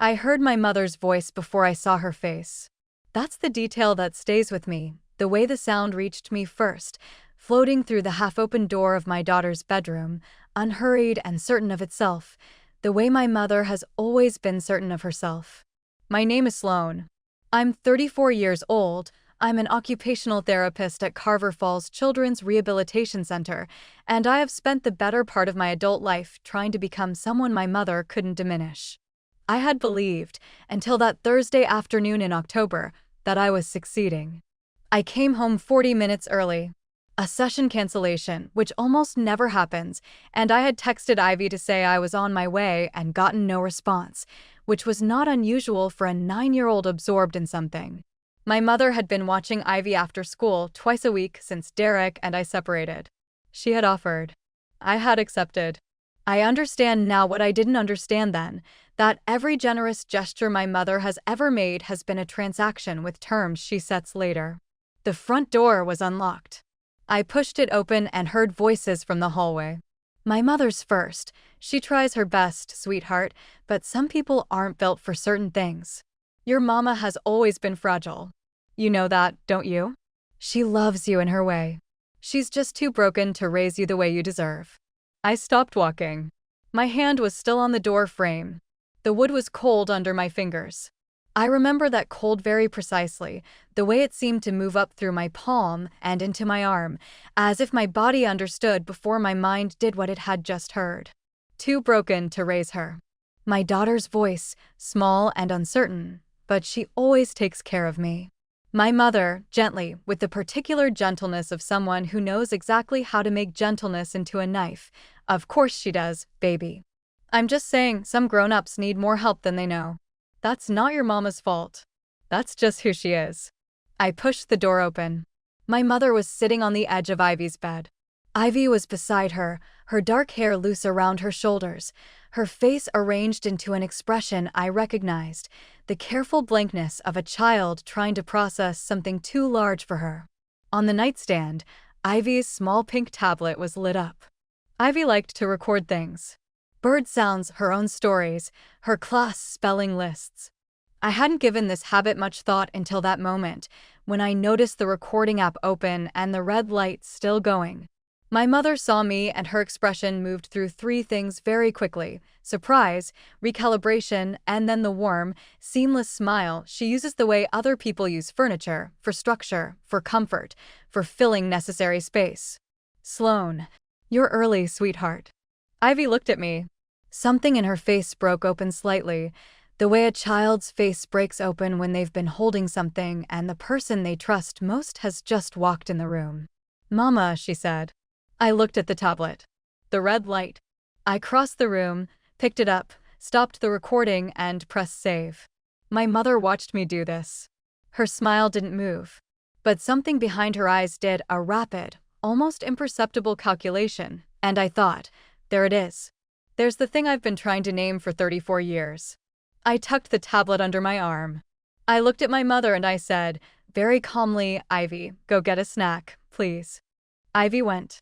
I heard my mother's voice before I saw her face. That's the detail that stays with me, the way the sound reached me first, floating through the half-open door of my daughter's bedroom, unhurried and certain of itself, the way my mother has always been certain of herself. My name is Sloane. I'm 34 years old. I'm an occupational therapist at Carver Falls Children's Rehabilitation Center, and I have spent the better part of my adult life trying to become someone my mother couldn't diminish. I had believed, until that Thursday afternoon in October, that I was succeeding. I came home 40 minutes early. A session cancellation, which almost never happens, and I had texted Ivy to say I was on my way and gotten no response, which was not unusual for a 9-year-old absorbed in something. My mother had been watching Ivy after school twice a week since Derek and I separated. She had offered. I had accepted. I understand now what I didn't understand then, that every generous gesture my mother has ever made has been a transaction with terms she sets later. The front door was unlocked. I pushed it open and heard voices from the hallway. My mother's first. She tries her best, sweetheart, but some people aren't built for certain things. Your mama has always been fragile. You know that, don't you? She loves you in her way. She's just too broken to raise you the way you deserve. I stopped walking. My hand was still on the door frame. The wood was cold under my fingers. I remember that cold very precisely, the way it seemed to move up through my palm and into my arm, as if my body understood before my mind did what it had just heard. Too broken to raise her. My daughter's voice, small and uncertain, but she always takes care of me. My mother, gently, with the particular gentleness of someone who knows exactly how to make gentleness into a knife. Of course she does, baby. I'm just saying some grown-ups need more help than they know. That's not your mama's fault. That's just who she is. I pushed the door open. My mother was sitting on the edge of Ivy's bed. Ivy was beside her, her dark hair loose around her shoulders, her face arranged into an expression I recognized, the careful blankness of a child trying to process something too large for her. On the nightstand, Ivy's small pink tablet was lit up. Ivy liked to record things. Bird sounds, her own stories, her class spelling lists. I hadn't given this habit much thought until that moment, when I noticed the recording app open and the red light still going. My mother saw me and her expression moved through 3 things very quickly: surprise, recalibration, and then the warm, seamless smile she uses the way other people use furniture, for structure, for comfort, for filling necessary space. Sloane, you're early, sweetheart. Ivy looked at me. Something in her face broke open slightly, the way a child's face breaks open when they've been holding something and the person they trust most has just walked in the room. Mama, she said. I looked at the tablet. The red light. I crossed the room, picked it up, stopped the recording, and pressed save. My mother watched me do this. Her smile didn't move, but something behind her eyes did, a rapid, almost imperceptible calculation, and I thought, there it is. There's the thing I've been trying to name for 34 years. I tucked the tablet under my arm. I looked at my mother and I said, very calmly, Ivy, go get a snack, please. Ivy went.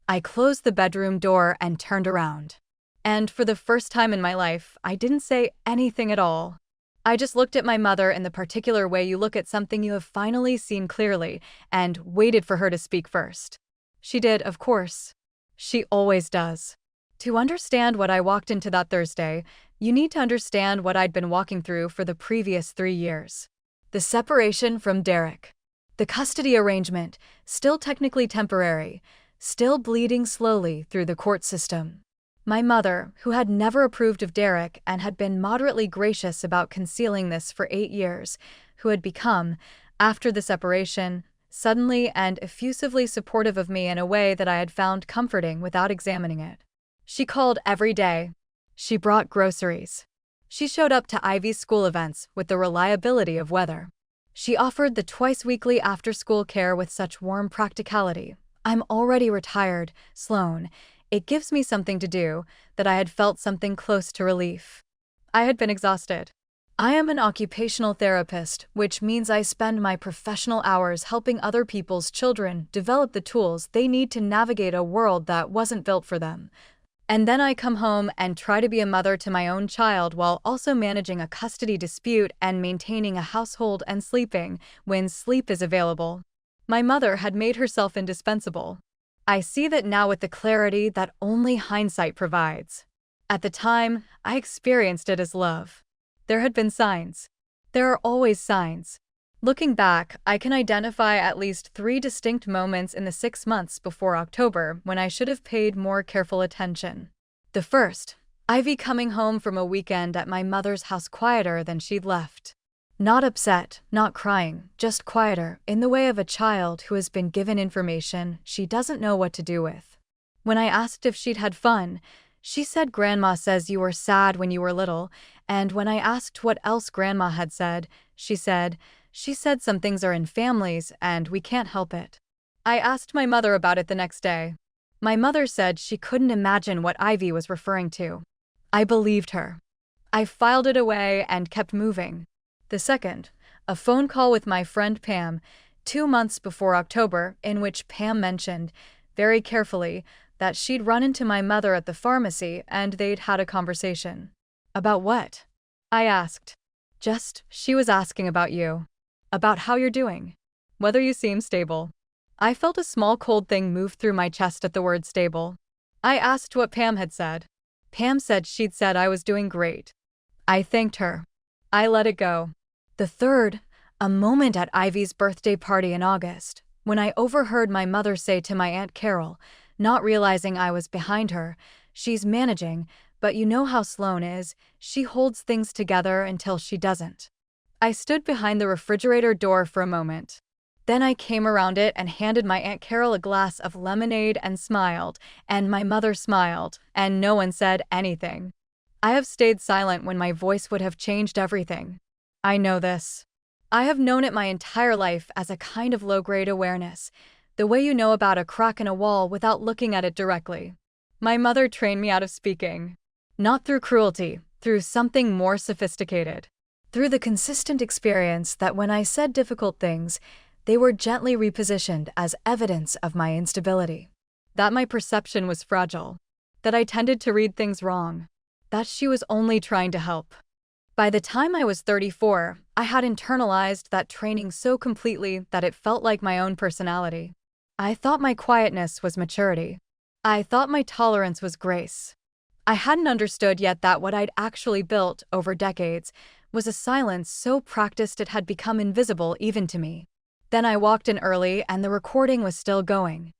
I closed the bedroom door and turned around. And for the first time in my life, I didn't say anything at all. I just looked at my mother in the particular way you look at something you have finally seen clearly, and waited for her to speak first. She did, of course. She always does. To understand what I walked into that Thursday, you need to understand what I'd been walking through for the previous 3 years. The separation from Derek. The custody arrangement, still technically temporary, still bleeding slowly through the court system. My mother, who had never approved of Derek and had been moderately gracious about concealing this for 8 years, who had become, after the separation, suddenly and effusively supportive of me in a way that I had found comforting without examining it. She called every day. She brought groceries. She showed up to Ivy's school events with the reliability of weather. She offered the twice-weekly after-school care with such warm practicality. I'm already retired, Sloane. It gives me something to do, that I had felt something close to relief. I had been exhausted. I am an occupational therapist, which means I spend my professional hours helping other people's children develop the tools they need to navigate a world that wasn't built for them. And then I come home and try to be a mother to my own child while also managing a custody dispute and maintaining a household and sleeping when sleep is available. My mother had made herself indispensable. I see that now with the clarity that only hindsight provides. At the time, I experienced it as love. There had been signs. There are always signs. Looking back, I can identify at least 3 distinct moments in the 6 months before October when I should have paid more careful attention. The first, Ivy coming home from a weekend at my mother's house quieter than she'd left. Not upset, not crying, just quieter, in the way of a child who has been given information she doesn't know what to do with. When I asked if she'd had fun, she said Grandma says you were sad when you were little, and when I asked what else Grandma had said, she said some things are in families and we can't help it. I asked my mother about it the next day. My mother said she couldn't imagine what Ivy was referring to. I believed her. I filed it away and kept moving. The second, a phone call with my friend Pam, 2 months before October, in which Pam mentioned, very carefully, that she'd run into my mother at the pharmacy and they'd had a conversation. About what? I asked. She was asking about you. About how you're doing. Whether you seem stable. I felt a small cold thing move through my chest at the word stable. I asked what Pam had said. Pam said she'd said I was doing great. I thanked her. I let it go. The third, a moment at Ivy's birthday party in August, when I overheard my mother say to my Aunt Carol, not realizing I was behind her, she's managing, but you know how Sloane is, she holds things together until she doesn't. I stood behind the refrigerator door for a moment. Then I came around it and handed my Aunt Carol a glass of lemonade and smiled, and my mother smiled, and no one said anything. I have stayed silent when my voice would have changed everything. I know this. I have known it my entire life as a kind of low-grade awareness, the way you know about a crack in a wall without looking at it directly. My mother trained me out of speaking. Not through cruelty, through something more sophisticated. Through the consistent experience that when I said difficult things, they were gently repositioned as evidence of my instability. That my perception was fragile. That I tended to read things wrong. That she was only trying to help. By the time I was 34, I had internalized that training so completely that it felt like my own personality. I thought my quietness was maturity. I thought my tolerance was grace. I hadn't understood yet that what I'd actually built over decades was a silence so practiced it had become invisible even to me. Then I walked in early and the recording was still going.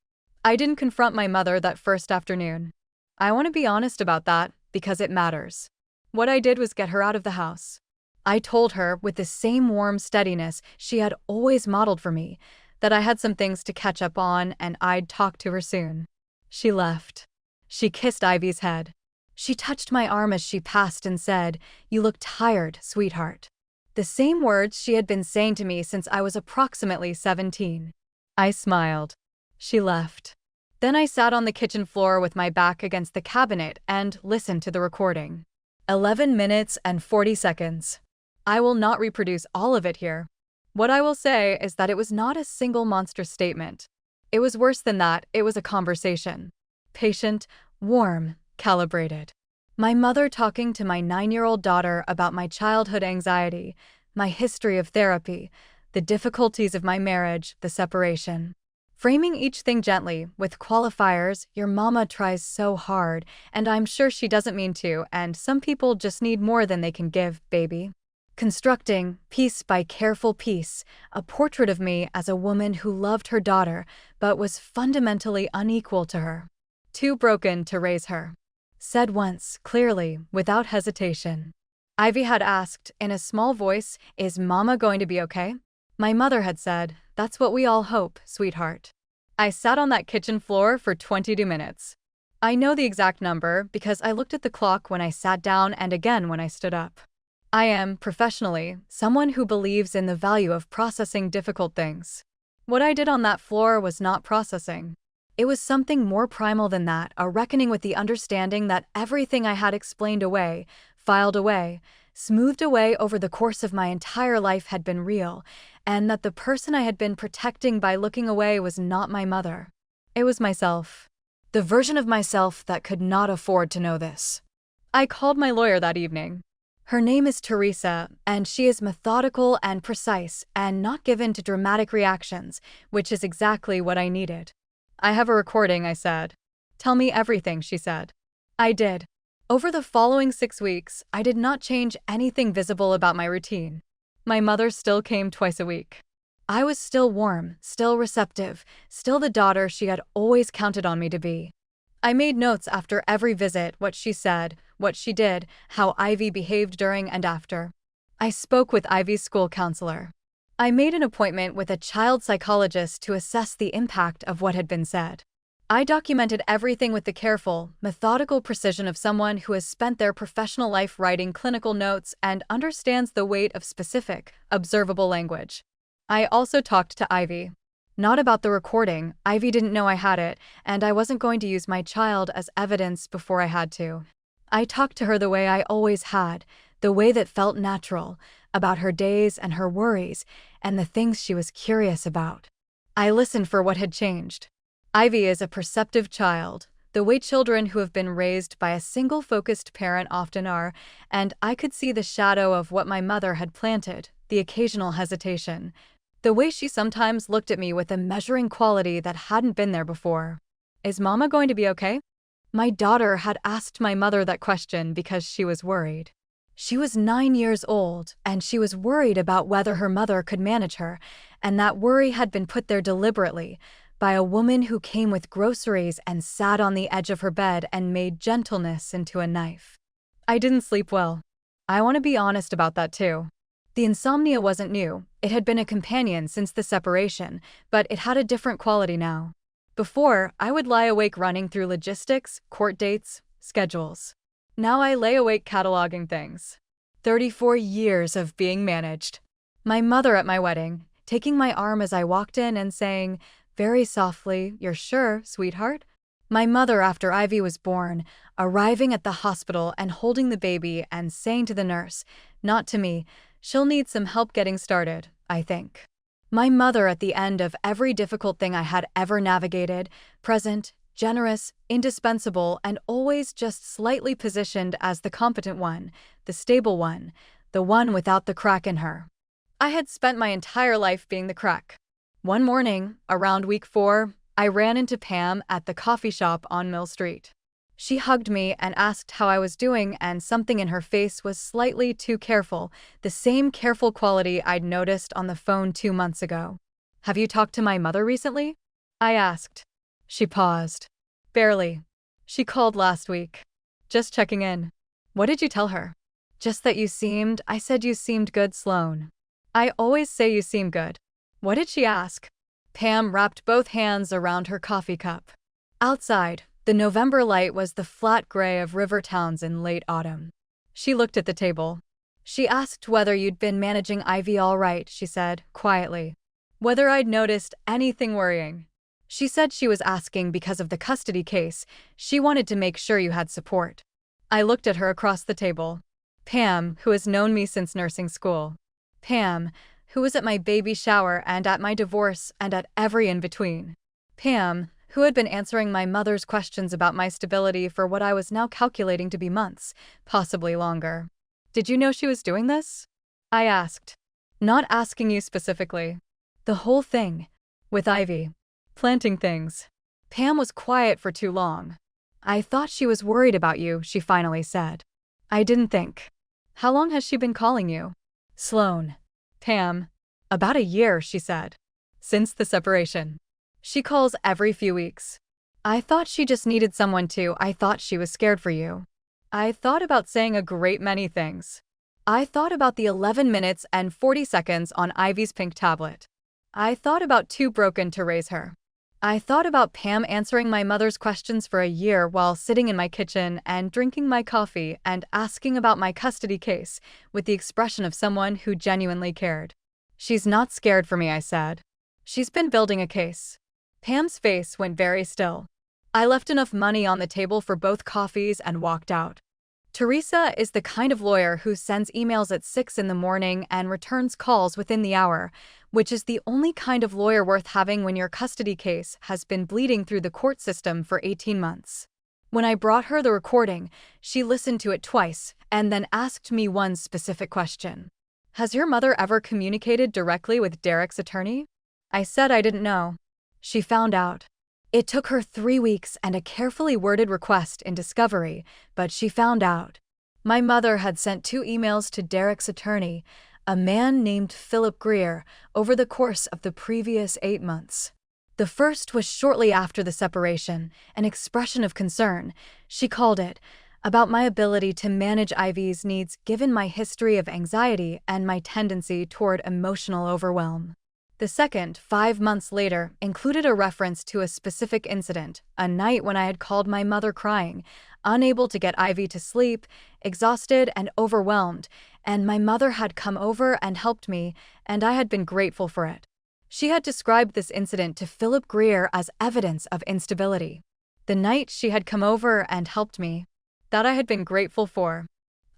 I didn't confront my mother that first afternoon. I want to be honest about that because it matters. What I did was get her out of the house. I told her, with the same warm steadiness she had always modeled for me, that I had some things to catch up on and I'd talk to her soon. She left. She kissed Ivy's head. She touched my arm as she passed and said, "You look tired, sweetheart." The same words she had been saying to me since I was approximately 17. I smiled. She left. Then I sat on the kitchen floor with my back against the cabinet and listened to the recording. 11 minutes and 40 seconds. I will not reproduce all of it here. What I will say is that it was not a single monstrous statement. It was worse than that, it was a conversation. Patient, warm, calibrated. My mother talking to my 9-year-old daughter about my childhood anxiety, my history of therapy, the difficulties of my marriage, the separation. Framing each thing gently, with qualifiers, your mama tries so hard, and I'm sure she doesn't mean to, and some people just need more than they can give, baby. Constructing, piece by careful piece, a portrait of me as a woman who loved her daughter, but was fundamentally unequal to her. Too broken to raise her. Said once, clearly, without hesitation. Ivy had asked, in a small voice, "Is Mama going to be okay?" My mother had said, "That's what we all hope, sweetheart." I sat on that kitchen floor for 22 minutes. I know the exact number because I looked at the clock when I sat down and again when I stood up. I am, professionally, someone who believes in the value of processing difficult things. What I did on that floor was not processing. It was something more primal than that, a reckoning with the understanding that everything I had explained away, filed away, smoothed away over the course of my entire life had been real, and that the person I had been protecting by looking away was not my mother. It was myself. The version of myself that could not afford to know this. I called my lawyer that evening. Her name is Teresa, and she is methodical and precise and not given to dramatic reactions, which is exactly what I needed. I have a recording, I said. Tell me everything, she said. I did. Over the following 6 weeks, I did not change anything visible about my routine. My mother still came twice a week. I was still warm, still receptive, still the daughter she had always counted on me to be. I made notes after every visit, what she said, what she did, how Ivy behaved during and after. I spoke with Ivy's school counselor. I made an appointment with a child psychologist to assess the impact of what had been said. I documented everything with the careful, methodical precision of someone who has spent their professional life writing clinical notes and understands the weight of specific, observable language. I also talked to Ivy. Not about the recording. Ivy didn't know I had it, and I wasn't going to use my child as evidence before I had to. I talked to her the way I always had, the way that felt natural, about her days and her worries, and the things she was curious about. I listened for what had changed. Ivy is a perceptive child, the way children who have been raised by a single-focused parent often are, and I could see the shadow of what my mother had planted, the occasional hesitation, the way she sometimes looked at me with a measuring quality that hadn't been there before. Is Mama going to be okay? My daughter had asked my mother that question because she was worried. She was 9 years old, and she was worried about whether her mother could manage her, and that worry had been put there deliberately by a woman who came with groceries and sat on the edge of her bed and made gentleness into a knife. I didn't sleep well. I want to be honest about that too. The insomnia wasn't new. It had been a companion since the separation, but it had a different quality now. Before, I would lie awake running through logistics, court dates, schedules. Now I lay awake cataloging things. 34 years of being managed. My mother at my wedding, taking my arm as I walked in and saying, very softly, "You're sure, sweetheart?" My mother after Ivy was born, arriving at the hospital and holding the baby and saying to the nurse, not to me, "She'll need some help getting started, I think." My mother at the end of every difficult thing I had ever navigated, present, generous, indispensable, and always just slightly positioned as the competent one, the stable one, the one without the crack in her. I had spent my entire life being the crack. One morning, around week 4, I ran into Pam at the coffee shop on Mill Street. She hugged me and asked how I was doing, and something in her face was slightly too careful, the same careful quality I'd noticed on the phone 2 months ago. "Have you talked to my mother recently?" I asked. She paused. "Barely. She called last week. Just checking in." "What did you tell her?" "Just that I said you seemed good, Sloane." "I always say you seem good." "What did she ask?" Pam wrapped both hands around her coffee cup. Outside, the November light was the flat gray of river towns in late autumn. She looked at the table. "She asked whether you'd been managing Ivy all right," she said, quietly. "Whether I'd noticed anything worrying." She said she was asking because of the custody case. She wanted to make sure you had support. I looked at her across the table. Pam, who has known me since nursing school. Pam, who was at my baby shower and at my divorce and at every in-between. Pam, who had been answering my mother's questions about my stability for what I was now calculating to be months, possibly longer. "Did you know she was doing this?" I asked. "Not asking you specifically. The whole thing. With Ivy. Planting things." Pam was quiet for too long. "I thought she was worried about you," she finally said. I didn't think. "How long has she been calling you?" "Sloane." "Pam." "About a year," she said. "Since the separation." "She calls every few weeks." "I thought she just needed someone to. I thought she was scared for you." I thought about saying a great many things. I thought about the 11 minutes and 40 seconds on Ivy's pink tablet. I thought about too broken to raise her. I thought about Pam answering my mother's questions for a year while sitting in my kitchen and drinking my coffee and asking about my custody case with the expression of someone who genuinely cared. "She's not scared for me," I said. "She's been building a case." Pam's face went very still. I left enough money on the table for both coffees and walked out. Teresa is the kind of lawyer who sends emails at 6 in the morning and returns calls within the hour, which is the only kind of lawyer worth having when your custody case has been bleeding through the court system for 18 months. When I brought her the recording, she listened to it twice and then asked me one specific question. Has your mother ever communicated directly with Derek's attorney? I said I didn't know. She found out. It took her 3 weeks and a carefully worded request in discovery, but she found out. My mother had sent 2 emails to Derek's attorney, a man named Philip Greer, over the course of the previous 8 months. The first was shortly after the separation, an expression of concern, she called it, about my ability to manage Ivy's needs given my history of anxiety and my tendency toward emotional overwhelm. The second, 5 months later, included a reference to a specific incident, a night when I had called my mother crying, unable to get Ivy to sleep, exhausted and overwhelmed, and my mother had come over and helped me, and I had been grateful for it. She had described this incident to Philip Greer as evidence of instability. The night she had come over and helped me, that I had been grateful for.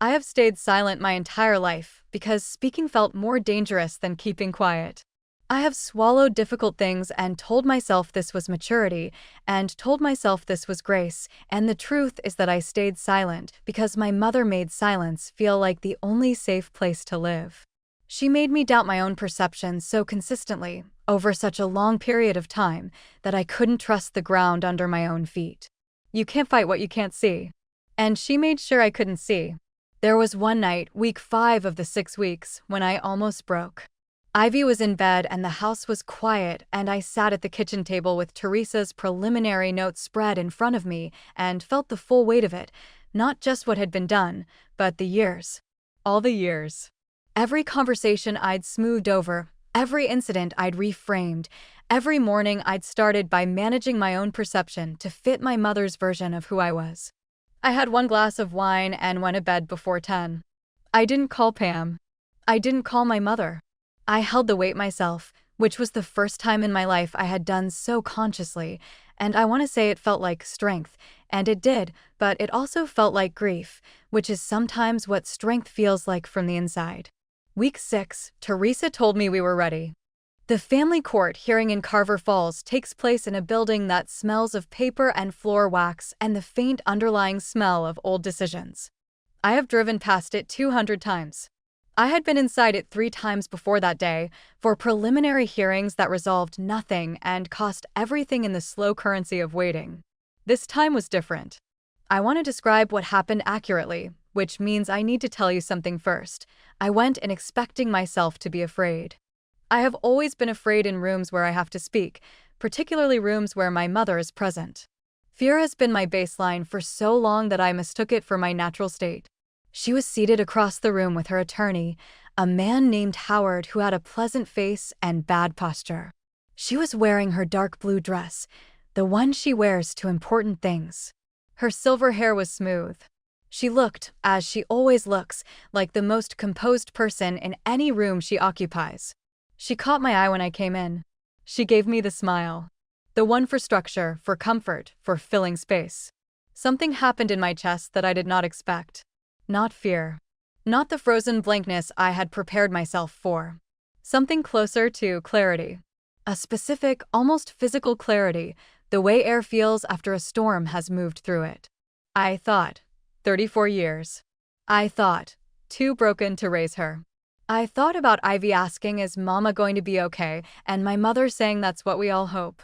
I have stayed silent my entire life because speaking felt more dangerous than keeping quiet. I have swallowed difficult things and told myself this was maturity, and told myself this was grace, and the truth is that I stayed silent because my mother made silence feel like the only safe place to live. She made me doubt my own perceptions so consistently, over such a long period of time, that I couldn't trust the ground under my own feet. You can't fight what you can't see. And she made sure I couldn't see. There was one night, week 5 of the 6 weeks, when I almost broke. Ivy was in bed and the house was quiet, and I sat at the kitchen table with Teresa's preliminary notes spread in front of me and felt the full weight of it, not just what had been done, but the years. All the years. Every conversation I'd smoothed over, every incident I'd reframed, every morning I'd started by managing my own perception to fit my mother's version of who I was. I had 1 glass of wine and went to bed before 10. I didn't call Pam. I didn't call my mother. I held the weight myself, which was the first time in my life I had done so consciously, and I want to say it felt like strength, and it did, but it also felt like grief, which is sometimes what strength feels like from the inside. Week 6, Teresa told me we were ready. The family court hearing in Carver Falls takes place in a building that smells of paper and floor wax and the faint underlying smell of old decisions. I have driven past it 200 times. I had been inside it 3 times before that day for preliminary hearings that resolved nothing and cost everything in the slow currency of waiting. This time was different. I want to describe what happened accurately, which means I need to tell you something first. I went in expecting myself to be afraid. I have always been afraid in rooms where I have to speak, particularly rooms where my mother is present. Fear has been my baseline for so long that I mistook it for my natural state. She was seated across the room with her attorney, a man named Howard who had a pleasant face and bad posture. She was wearing her dark blue dress, the one she wears to important things. Her silver hair was smooth. She looked, as she always looks, like the most composed person in any room she occupies. She caught my eye when I came in. She gave me the smile. The one for structure, for comfort, for filling space. Something happened in my chest that I did not expect. Not fear. Not the frozen blankness I had prepared myself for. Something closer to clarity. A specific, almost physical clarity, the way air feels after a storm has moved through it. I thought, 34 years. I thought, too broken to raise her. I thought about Ivy asking, is Mama going to be okay, and my mother saying that's what we all hope.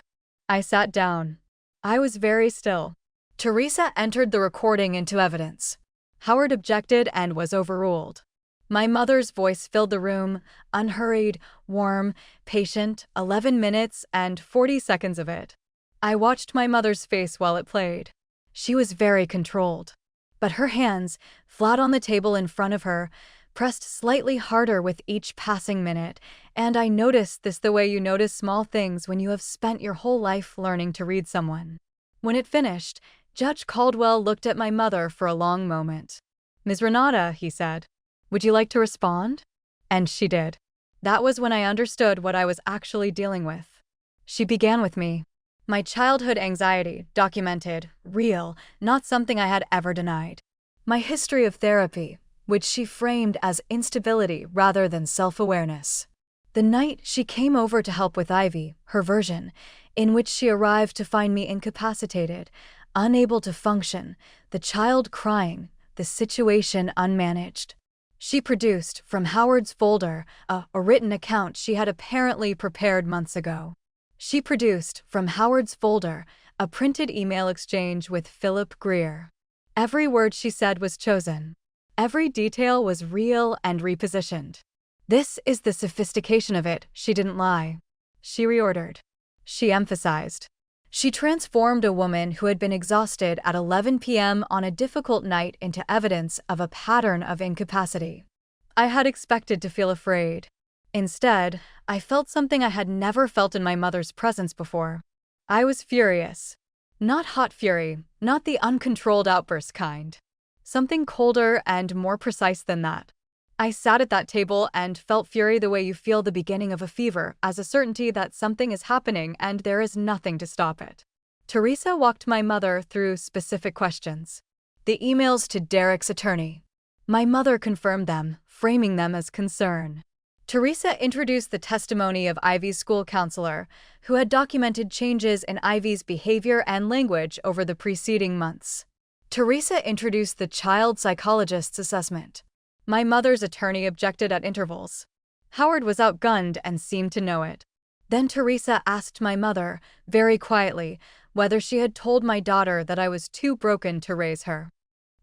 I sat down. I was very still. Teresa entered the recording into evidence. Howard objected and was overruled. My mother's voice filled the room, unhurried, warm, patient, 11 minutes and 40 seconds of it. I watched my mother's face while it played. She was very controlled. But her hands, flat on the table in front of her, pressed slightly harder with each passing minute, and I noticed this the way you notice small things when you have spent your whole life learning to read someone. When it finished, Judge Caldwell looked at my mother for a long moment. "Ms. Renata," he said, "would you like to respond?" And she did. That was when I understood what I was actually dealing with. She began with me. My childhood anxiety, documented, real, not something I had ever denied. My history of therapy, which she framed as instability rather than self-awareness. The night she came over to help with Ivy, her version, in which she arrived to find me incapacitated, unable to function, the child crying, the situation unmanaged. She produced, from Howard's folder, a written account she had apparently prepared months ago. She produced, from Howard's folder, a printed email exchange with Philip Greer. Every word she said was chosen. Every detail was real and repositioned. This is the sophistication of it. She didn't lie. She reordered. She emphasized. She transformed a woman who had been exhausted at 11 p.m. on a difficult night into evidence of a pattern of incapacity. I had expected to feel afraid. Instead, I felt something I had never felt in my mother's presence before. I was furious. Not hot fury, not the uncontrolled outburst kind. Something colder and more precise than that. I sat at that table and felt fury the way you feel the beginning of a fever, as a certainty that something is happening and there is nothing to stop it. Teresa walked my mother through specific questions. The emails to Derek's attorney. My mother confirmed them, framing them as concern. Teresa introduced the testimony of Ivy's school counselor, who had documented changes in Ivy's behavior and language over the preceding months. Teresa introduced the child psychologist's assessment. My mother's attorney objected at intervals. Howard was outgunned and seemed to know it. Then Teresa asked my mother, very quietly, whether she had told my daughter that I was too broken to raise her.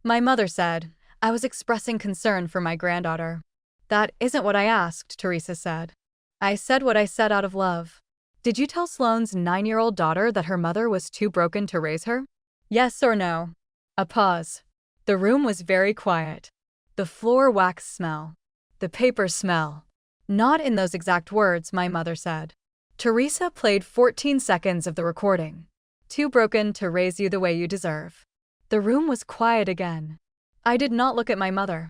My mother said, I was expressing concern for my granddaughter. That isn't what I asked, Teresa said. I said what I said out of love. Did you tell Sloane's 9-year-old daughter that her mother was too broken to raise her? Yes or no? A pause. The room was very quiet. The floor wax smell. The paper smell. Not in those exact words, my mother said. Teresa played 14 seconds of the recording. Too broken to raise you the way you deserve. The room was quiet again. I did not look at my mother.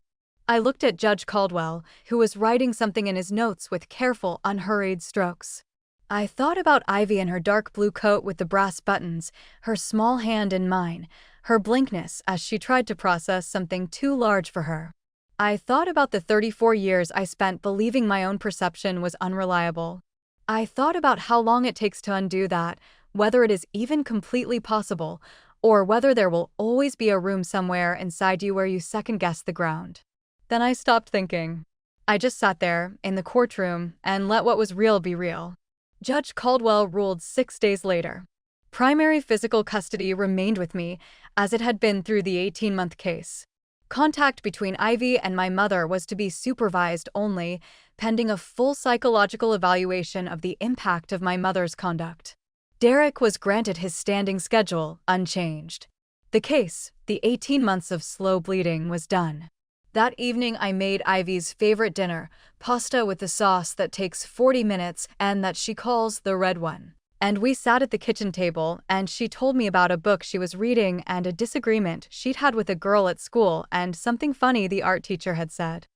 I looked at Judge Caldwell, who was writing something in his notes with careful, unhurried strokes. I thought about Ivy in her dark blue coat with the brass buttons, her small hand in mine, her blankness as she tried to process something too large for her. I thought about the 34 years I spent believing my own perception was unreliable. I thought about how long it takes to undo that, whether it is even completely possible, or whether there will always be a room somewhere inside you where you second-guess the ground. Then I stopped thinking. I just sat there, in the courtroom, and let what was real be real. Judge Caldwell ruled 6 days later. Primary physical custody remained with me, as it had been through the 18-month case. Contact between Ivy and my mother was to be supervised only, pending a full psychological evaluation of the impact of my mother's conduct. Derek was granted his standing schedule, unchanged. The case, the 18 months of slow bleeding, was done. That evening I made Ivy's favorite dinner, pasta with the sauce that takes 40 minutes and that she calls the red one. And we sat at the kitchen table, and she told me about a book she was reading and a disagreement she'd had with a girl at school and something funny the art teacher had said.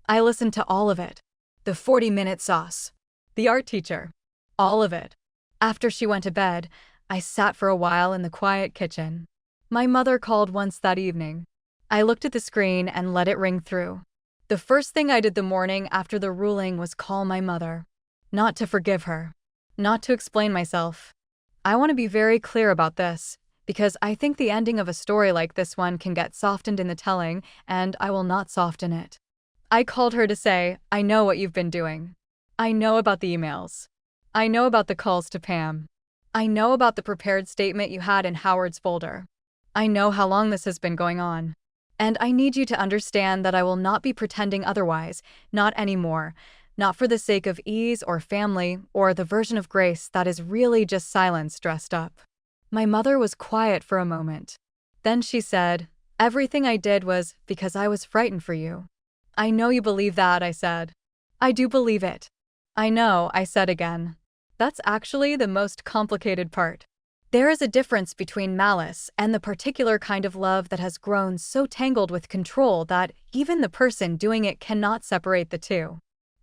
I listened to all of it. The 40-minute sauce. The art teacher. All of it. After she went to bed, I sat for a while in the quiet kitchen. My mother called once that evening. I looked at the screen and let it ring through. The first thing I did the morning after the ruling was call my mother. Not to forgive her. Not to explain myself. I want to be very clear about this, because I think the ending of a story like this one can get softened in the telling, and I will not soften it. I called her to say, I know what you've been doing. I know about the emails. I know about the calls to Pam. I know about the prepared statement you had in Howard's folder. I know how long this has been going on. And I need you to understand that I will not be pretending otherwise, not anymore. Not for the sake of ease or family or the version of grace that is really just silence dressed up. My mother was quiet for a moment. Then she said, everything I did was because I was frightened for you. I know you believe that, I said. I do believe it. I know, I said again. That's actually the most complicated part. There is a difference between malice and the particular kind of love that has grown so tangled with control that even the person doing it cannot separate the two.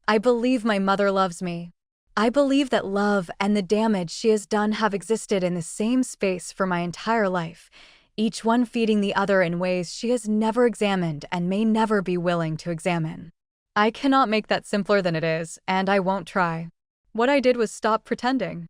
I believe my mother loves me. I believe that love and the damage she has done have existed in the same space for my entire life, each one feeding the other in ways she has never examined and may never be willing to examine. I cannot make that simpler than it is, and I won't try. What I did was stop pretending.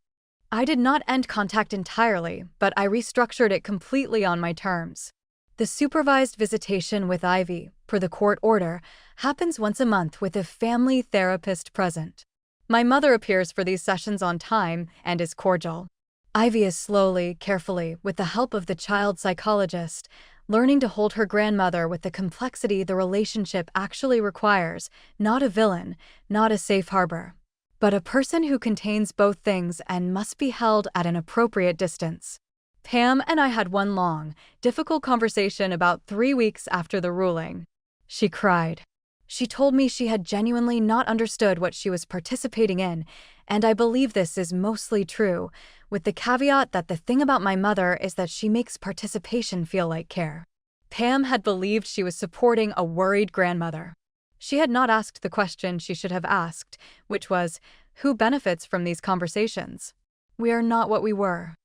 I did not end contact entirely, but I restructured it completely on my terms. The supervised visitation with Ivy, per the court order, happens once a month with a family therapist present. My mother appears for these sessions on time and is cordial. Ivy is slowly, carefully, with the help of the child psychologist, learning to hold her grandmother with the complexity the relationship actually requires, not a villain, not a safe harbor, but a person who contains both things and must be held at an appropriate distance. Pam and I had one long, difficult conversation about 3 weeks after the ruling. She cried. She told me she had genuinely not understood what she was participating in, and I believe this is mostly true, with the caveat that the thing about my mother is that she makes participation feel like care. Pam had believed she was supporting a worried grandmother. She had not asked the question she should have asked, which was, who benefits from these conversations? We are not what we were.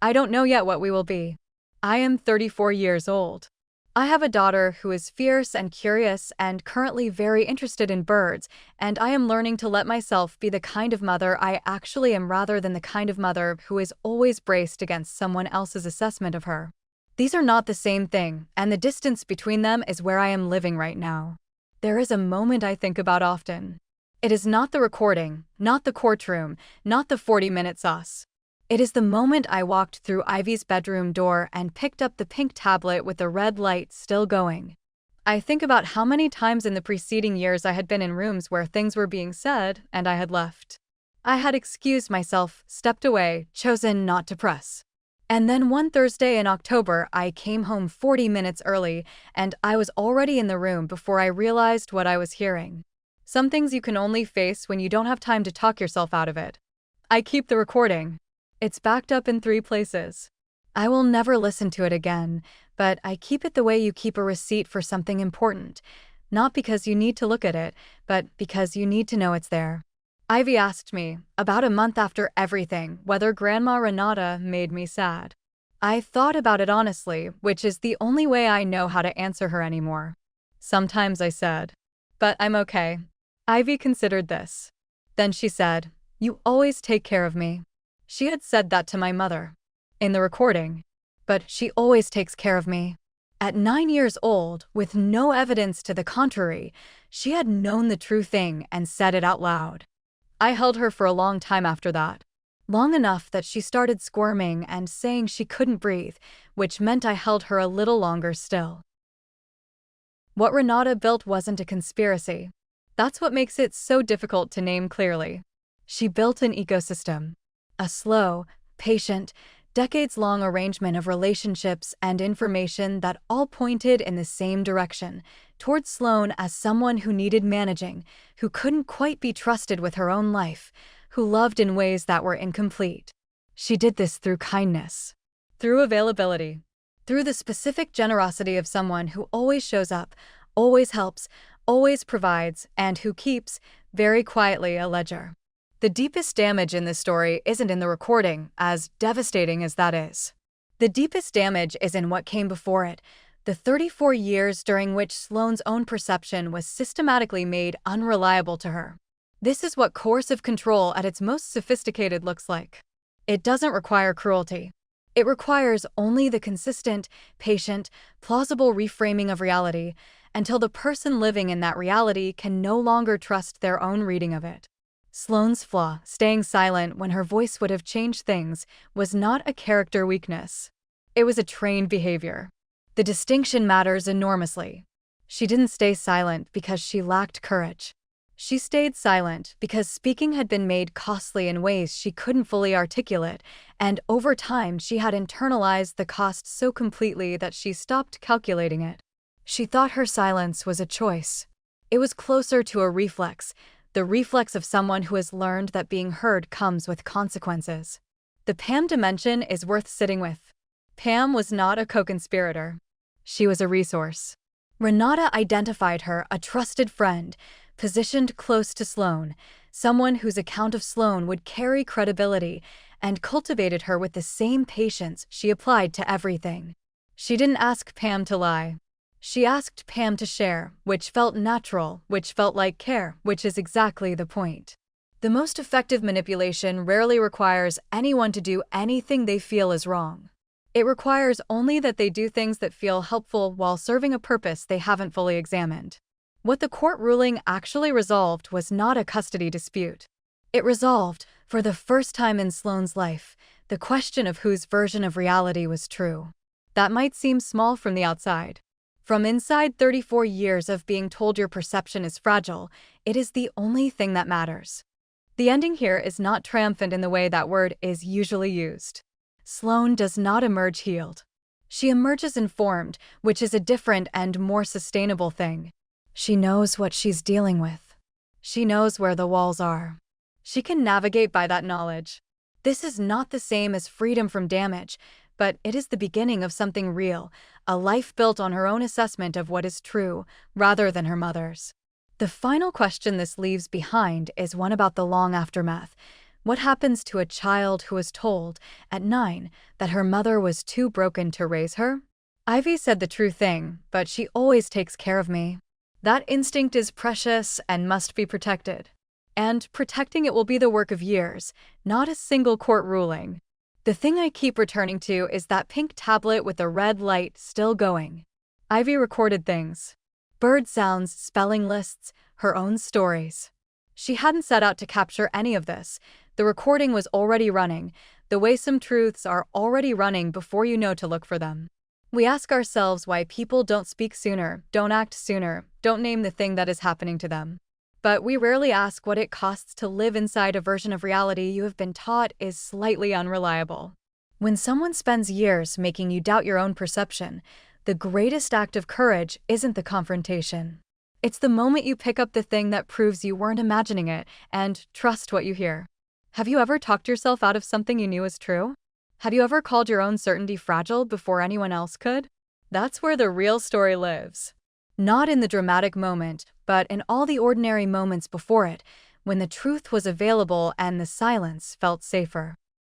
I don't know yet what we will be. I am 34 years old. I have a daughter who is fierce and curious and currently very interested in birds, and I am learning to let myself be the kind of mother I actually am rather than the kind of mother who is always braced against someone else's assessment of her. These are not the same thing, and the distance between them is where I am living right now. There is a moment I think about often. It is not the recording, not the courtroom, not the 40-minute sauce. It is the moment I walked through Ivy's bedroom door and picked up the pink tablet with the red light still going. I think about how many times in the preceding years I had been in rooms where things were being said and I had left. I had excused myself, stepped away, chosen not to press. And then one Thursday in October, I came home 40 minutes early, and I was already in the room before I realized what I was hearing. Some things you can only face when you don't have time to talk yourself out of it. I keep the recording. It's backed up in 3 places. I will never listen to it again, but I keep it the way you keep a receipt for something important, not because you need to look at it, but because you need to know it's there. Ivy asked me, about a month after everything, whether Grandma Renata made me sad. I thought about it honestly, which is the only way I know how to answer her anymore. Sometimes I said, but I'm okay. Ivy considered this. Then she said, you always take care of me. She had said that to my mother. In the recording. But she always takes care of me. At 9 years old, with no evidence to the contrary, she had known the true thing and said it out loud. I held her for a long time after that. Long enough that she started squirming and saying she couldn't breathe, which meant I held her a little longer still. What Renata built wasn't a conspiracy. That's what makes it so difficult to name clearly. She built an ecosystem. A slow, patient, decades-long arrangement of relationships and information that all pointed in the same direction, towards Sloane as someone who needed managing, who couldn't quite be trusted with her own life, who loved in ways that were incomplete. She did this through kindness, through availability, through the specific generosity of someone who always shows up, always helps, always provides, and who keeps, very quietly, a ledger. The deepest damage in this story isn't in the recording, as devastating as that is. The deepest damage is in what came before it, the 34 years during which Sloane's own perception was systematically made unreliable to her. This is what coercive control at its most sophisticated looks like. It doesn't require cruelty. It requires only the consistent, patient, plausible reframing of reality until the person living in that reality can no longer trust their own reading of it. Sloane's flaw, staying silent when her voice would have changed things, was not a character weakness. It was a trained behavior. The distinction matters enormously. She didn't stay silent because she lacked courage. She stayed silent because speaking had been made costly in ways she couldn't fully articulate, and over time she had internalized the cost so completely that she stopped calculating it. She thought her silence was a choice. It was closer to a reflex, the reflex of someone who has learned that being heard comes with consequences. The Pam dimension is worth sitting with. Pam was not a co-conspirator. She was a resource. Renata identified her, a trusted friend, positioned close to Sloane, someone whose account of Sloane would carry credibility, and cultivated her with the same patience she applied to everything. She didn't ask Pam to lie. She asked Pam to share, which felt natural, which felt like care, which is exactly the point. The most effective manipulation rarely requires anyone to do anything they feel is wrong. It requires only that they do things that feel helpful while serving a purpose they haven't fully examined. What the court ruling actually resolved was not a custody dispute. It resolved, for the first time in Sloane's life, the question of whose version of reality was true. That might seem small from the outside. From inside 34 years of being told your perception is fragile, it is the only thing that matters. The ending here is not triumphant in the way that word is usually used. Sloane does not emerge healed. She emerges informed, which is a different and more sustainable thing. She knows what she's dealing with. She knows where the walls are. She can navigate by that knowledge. This is not the same as freedom from damage, but it is the beginning of something real, a life built on her own assessment of what is true, rather than her mother's. The final question this leaves behind is one about the long aftermath. What happens to a child who is told, at 9, that her mother was too broken to raise her? Ivy said the true thing, but she always takes care of me. That instinct is precious and must be protected. And protecting it will be the work of years, not a single court ruling. The thing I keep returning to is that pink tablet with the red light still going. Ivy recorded things. Bird sounds, spelling lists, her own stories. She hadn't set out to capture any of this. The recording was already running, the way some truths are already running before you know to look for them. We ask ourselves why people don't speak sooner, don't act sooner, don't name the thing that is happening to them. But we rarely ask what it costs to live inside a version of reality you have been taught is slightly unreliable. When someone spends years making you doubt your own perception, the greatest act of courage isn't the confrontation. It's the moment you pick up the thing that proves you weren't imagining it and trust what you hear. Have you ever talked yourself out of something you knew was true? Have you ever called your own certainty fragile before anyone else could? That's where the real story lives. Not in the dramatic moment, but in all the ordinary moments before it, when the truth was available and the silence felt safer.